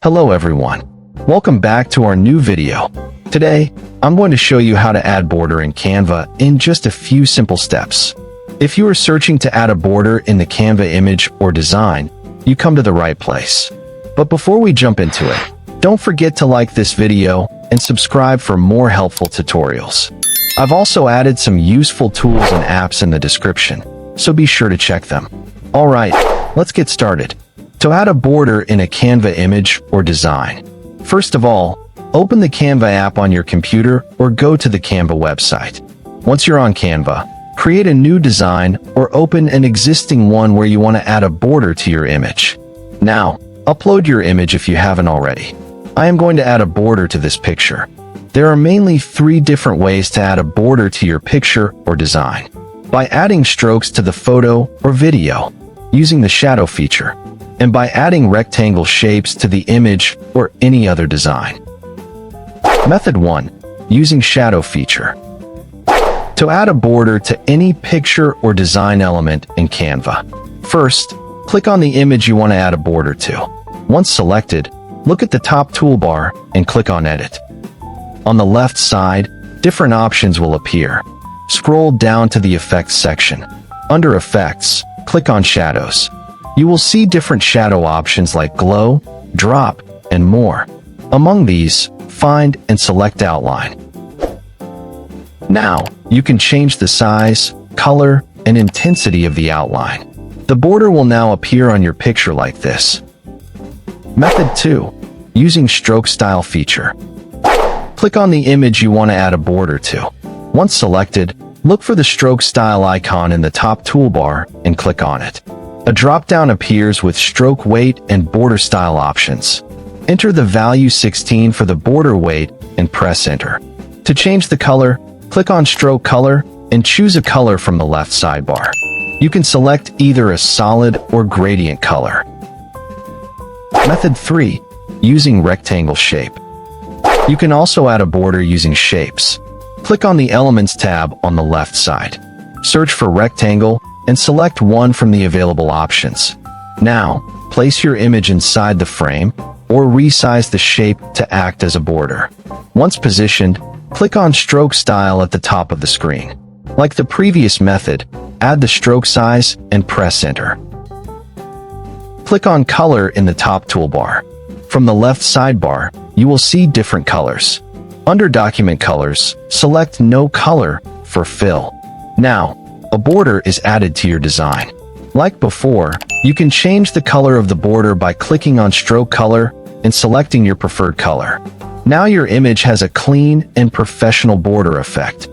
Hello everyone. Welcome back to our new video. Today, I'm going to show you how to add border in Canva in just a few simple steps. If you are searching to add a border in the Canva image or design, you come to the right place. But before we jump into it, don't forget to like this video and subscribe for more helpful tutorials. I've also added some useful tools and apps in the description, so be sure to check them. Alright, let's get started. To add a border in a Canva image or design, first of all, open the Canva app on your computer or go to the Canva website. Once you're on Canva, create a new design or open an existing one where you want to add a border to your image. Now, upload your image if you haven't already. I am going to add a border to this picture. There are mainly 3 different ways to add a border to your picture or design. By adding strokes to the photo or video, using the shadow feature, and by adding rectangle shapes to the image or any other design. Method 1. Using shadow feature. To add a border to any picture or design element in Canva, first, click on the image you want to add a border to. Once selected, look at the top toolbar and click on Edit. On the left side, different options will appear. Scroll down to the Effects section. Under Effects, click on Shadows. You will see different shadow options like glow, drop, and more. Among these, find and select outline. Now, you can change the size, color, and intensity of the outline. The border will now appear on your picture like this. Method 2. Using stroke style feature. Click on the image you want to add a border to. Once selected, look for the stroke style icon in the top toolbar and click on it. A drop-down appears with stroke weight and border style options. Enter the value 16 for the border weight and press enter. To change the color, click on stroke color and choose a color from the left sidebar. You can select either a solid or gradient color. Method 3. Using rectangle shape. You can also add a border using shapes. Click on the Elements tab on the left side. Search for rectangle and select one from the available options. Now, place your image inside the frame or resize the shape to act as a border. Once positioned, click on Stroke Style at the top of the screen. Like the previous method, add the stroke size and press enter. Click on Color in the top toolbar. From the left sidebar, you will see different colors. Under Document Colors, select No Color for Fill. Now, a border is added to your design. Like before, you can change the color of the border by clicking on Stroke Color and selecting your preferred color. Now your image has a clean and professional border effect.